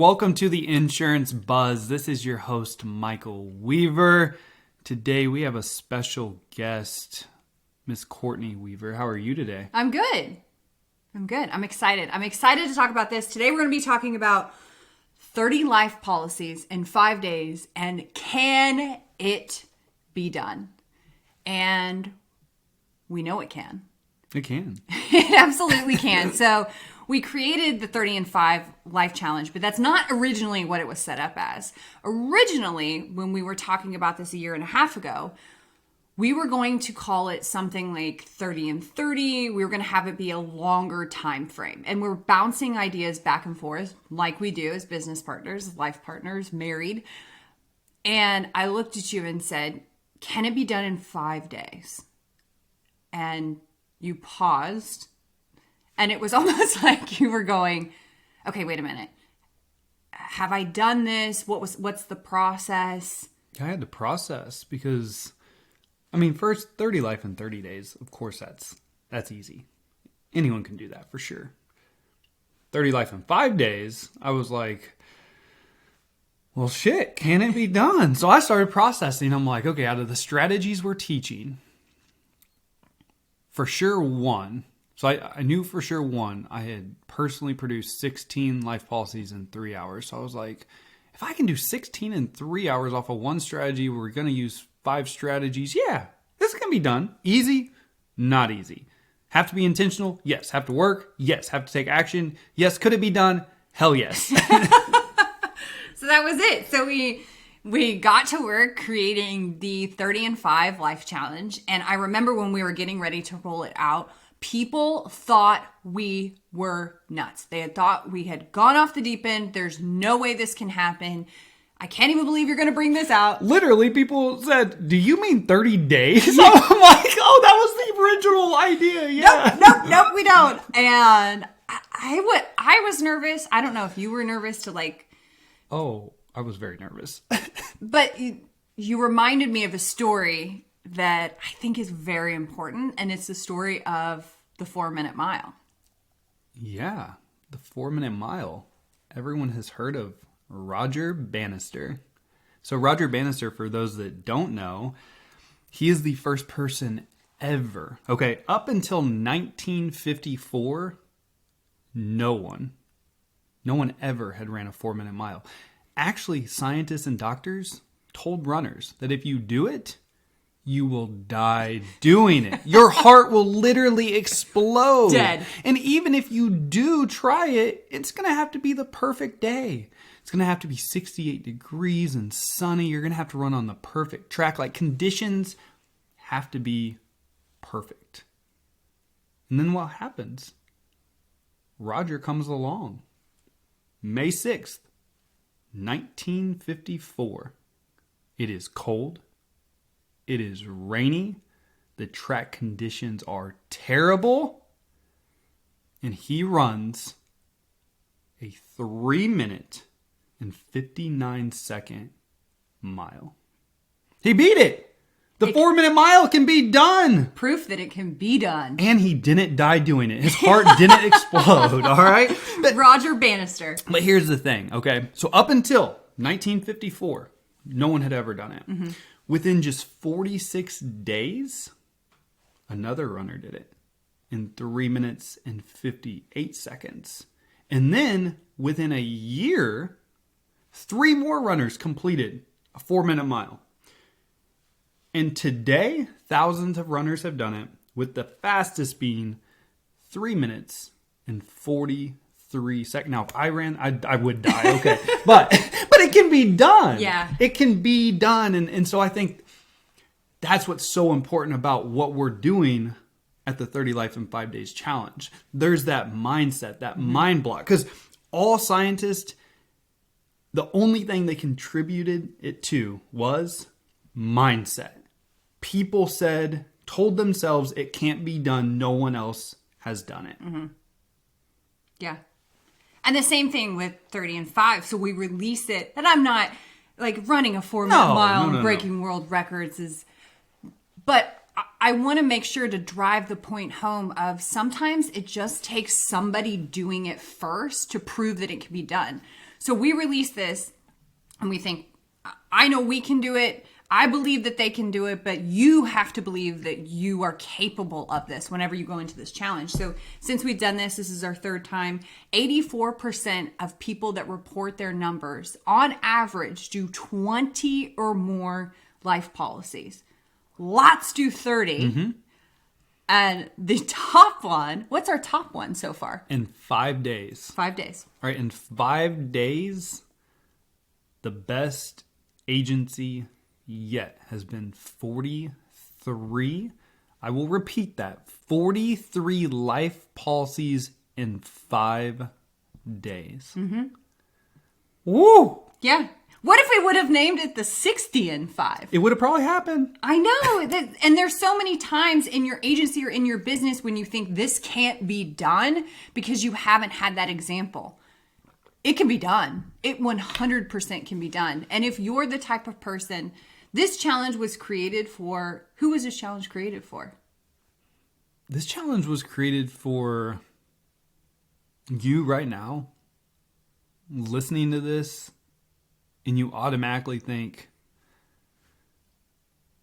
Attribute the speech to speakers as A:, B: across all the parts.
A: welcome to the Insurance Buzz. This is your host, Michael Weaver. Today we have a special guest, Miss Courtney Weaver. How are you today?
B: I'm good. I'm excited. I'm excited to talk about this. Today we're going to be talking about 30 life policies in 5 days and can it be done? And we know it can.
A: It can.
B: It absolutely can. So we created the 30 and 5 life challenge, but that's not originally what it was set up as. Originally, when we were talking about this a year and a half ago, we were going to call it something like 30 and 30. We were going to have it be a longer time frame. And we're bouncing ideas back and forth like we do as business partners, life partners, married. And I looked at you and said, can it be done in 5 days? And you paused. And it was almost like you were going, okay, wait a minute. Have I done this? What's the process?
A: I had to process because, first 30 life in 30 days, of course that's easy. Anyone can do that for sure. 30 life in 5 days, I was like, well, shit, can it be done? So I started processing. I'm like, okay, out of the strategies we're teaching, for sure one. So I knew for sure one, I had personally produced 16 life policies in 3 hours. So I was like, if I can do 16 in 3 hours off of one strategy, we're going to use 5 strategies. Yeah, this can be done. Easy, not easy. Have to be intentional? Yes. Have to work? Yes. Have to take action? Yes. Could it be done? Hell yes.
B: So that was it. So we got to work creating the 30 and 5 life challenge. And I remember when we were getting ready to roll it out, people thought we were nuts. They had thought we had gone off the deep end. There's no way this can happen. I can't even believe you're going to bring this out.
A: Literally, people said, do you mean 30 days? Yeah. I'm like, oh, that was the original idea. Yeah.
B: Nope, we don't. And I was nervous. I don't know if you were nervous to like...
A: Oh, I was very nervous.
B: But you reminded me of a story that I think is very important, and it's the story of the 4-minute mile.
A: Yeah, the 4-minute mile. Everyone has heard of Roger Bannister. So Roger Bannister, for those that don't know, he is the first person ever. Okay, up until 1954, no one ever had ran a 4-minute mile. Actually, scientists and doctors told runners that if you do it, you will die doing it. Your heart will literally explode.
B: Dead.
A: And even if you do try it, it's going to have to be the perfect day. It's going to have to be 68 degrees and sunny. You're going to have to run on the perfect track. Like, conditions have to be perfect. And then what happens? Roger comes along. May 6th, 1954. It is cold. It is rainy. The track conditions are terrible. And he runs a 3-minute and 59-second mile. He beat it. The 4-minute mile can be done.
B: Proof that it can be done.
A: And he didn't die doing it. His heart didn't explode, all right?
B: Roger Bannister.
A: But here's the thing, okay? So up until 1954, no one had ever done it. Mm-hmm. Within just 46 days, another runner did it in 3 minutes and 58 seconds. And then within a year, 3 more runners completed a 4-minute mile. And today, thousands of runners have done it, with the fastest being 3 minutes and 43 seconds. Now, if I ran, I would die, okay. But it can be done.
B: Yeah.
A: It can be done. And so I think that's what's so important about what we're doing at the 30 Life in 5 Days Challenge. There's that mindset, that mind block. Because all scientists, the only thing they contributed it to was mindset. People told themselves it can't be done. No one else has done it.
B: Mm-hmm. Yeah. And the same thing with 30 and 5. So we release it. And I'm not like running a 4-minute mile and breaking world records is, but I want to make sure to drive the point home of sometimes it just takes somebody doing it first to prove that it can be done. So we release this and we think, I know we can do it. I believe that they can do it, but you have to believe that you are capable of this whenever you go into this challenge. So since we've done this is our third time, 84% of people that report their numbers on average do 20 or more life policies. Lots do 30. And the top one, what's our top one so far?
A: In 5 days.
B: 5 days.
A: Right, in 5 days, the best agency yet has been 43. I will repeat that. 43 life policies in 5 days. Woo!
B: Yeah. What if we would have named it the 60 in 5?
A: It would have probably happened.
B: I know. And there's so many times in your agency or in your business when you think this can't be done because you haven't had that example. It can be done. It 100% can be done. And if you're the type of person, this challenge was created for, who was this challenge created for?
A: This challenge was created for you right now, listening to this, and you automatically think,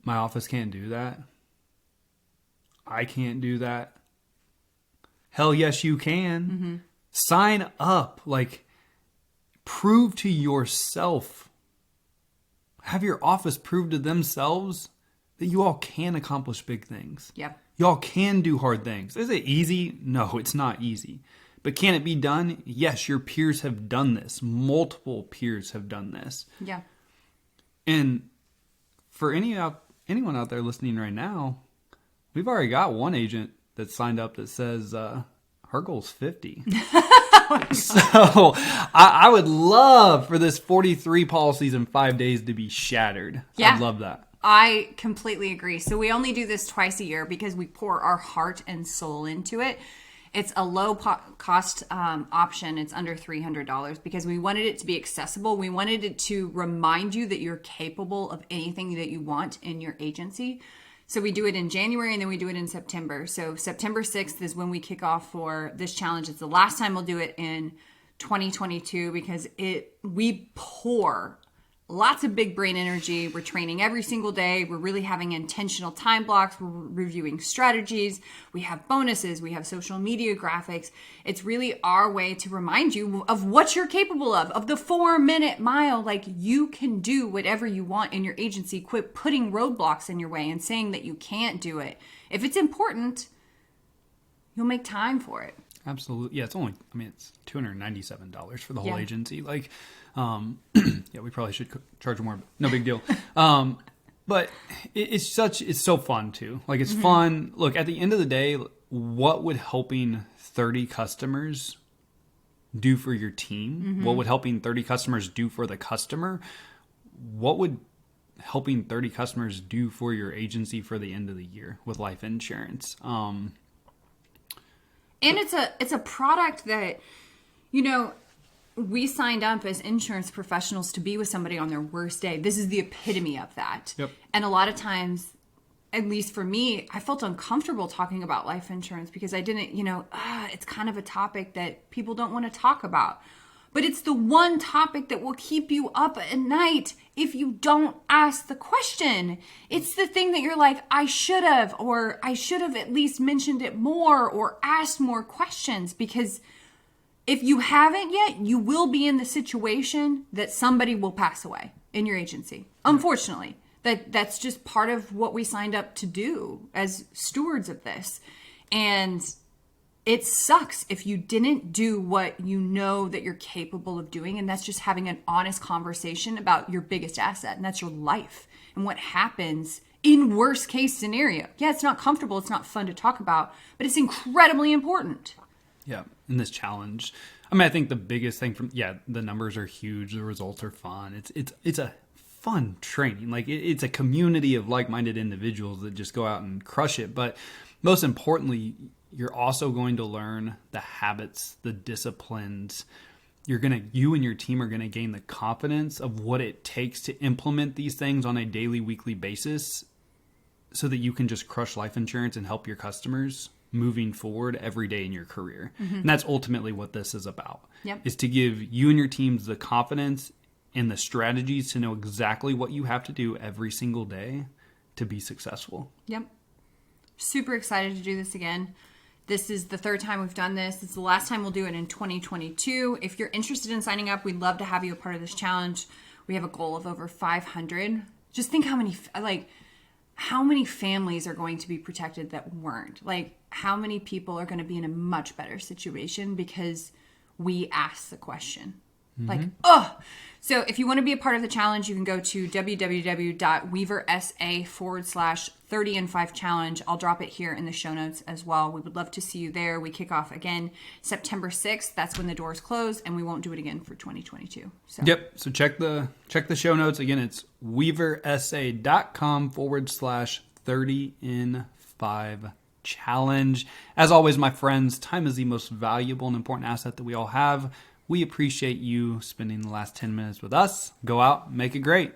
A: my office can't do that. I can't do that. Hell yes, you can. Sign up. Like, prove to yourself. Have your office prove to themselves that you all can accomplish big things.
B: Yep.
A: Y'all can do hard things. Is it easy? No, it's not easy. But can it be done? Yes, your peers have done this. Multiple peers have done this.
B: Yeah.
A: And for anyone out there listening right now, we've already got one agent that signed up that says her goal's 50. So I would love for this 43 policies in 5 days to be shattered.
B: Yeah.
A: I'd love that.
B: I completely agree. So we only do this twice a year because we pour our heart and soul into it. It's a low cost option. It's under $300 because we wanted it to be accessible. We wanted it to remind you that you're capable of anything that you want in your agency. So we do it in January and then we do it in September. So September 6th is when we kick off for this challenge. It's the last time we'll do it in 2022 because we pour lots of big brain energy. We're training every single day. We're really having intentional time blocks. We're reviewing strategies. We have bonuses. We have social media graphics. It's really our way to remind you of what you're capable of the 4-minute mile. Like, you can do whatever you want in your agency. Quit putting roadblocks in your way and saying that you can't do it. If it's important, you'll make time for it.
A: Absolutely. Yeah, it's $297 for the whole
B: Yeah.
A: agency. Like, yeah, we probably should charge more, but no big deal. But it's so fun too. Like, it's fun. Look, at the end of the day, what would helping 30 customers do for your team? What would helping 30 customers do for the customer? What would helping 30 customers do for your agency for the end of the year with life insurance?
B: And it's a product that, we signed up as insurance professionals to be with somebody on their worst day. This is the epitome of that.
A: Yep.
B: And a lot of times, at least for me, I felt uncomfortable talking about life insurance because I didn't, it's kind of a topic that people don't want to talk about. But it's the one topic that will keep you up at night if you don't ask the question. It's the thing that you're like, I should have, or I should have at least mentioned it more or asked more questions, because if you haven't yet, you will be in the situation that somebody will pass away in your agency. Unfortunately, that's just part of what we signed up to do as stewards of this. And it sucks if you didn't do what you know that you're capable of doing. And that's just having an honest conversation about your biggest asset. And that's your life and what happens in worst case scenario. Yeah, it's not comfortable. It's not fun to talk about, but it's incredibly important.
A: Yeah, in this challenge. I mean, I think the biggest thing the numbers are huge. The results are fun. It's a fun training. Like, it's a community of like-minded individuals that just go out and crush it. But most importantly, you're also going to learn the habits, the disciplines. You and your team are going to gain the confidence of what it takes to implement these things on a daily, weekly basis so that you can just crush life insurance and help your customers moving forward every day in your career. And that's ultimately what this is about.
B: Yep.
A: Is to give you and your teams the confidence and the strategies to know exactly what you have to do every single day to be successful.
B: Yep. Super excited to do this again. This is the third time we've done this. It's the last time we'll do it in 2022. If you're interested in signing up, we'd love to have you a part of this challenge. We have a goal of over 500. Just think how many families are going to be protected that weren't. Like, how many people are going to be in a much better situation because we asked the question. So if you want to be a part of the challenge, you can go to www.weaversa.com/30in5 challenge. I'll drop it here in the show notes as well. We would love to see you there. We kick off again September 6th. That's when the doors close, and we won't do it again for 2022. So.
A: Yep. So check the show notes. Again, it's weaversa.com/30in5 challenge. As always, my friends, time is the most valuable and important asset that we all have. We appreciate you spending the last 10 minutes with us. Go out, make it great.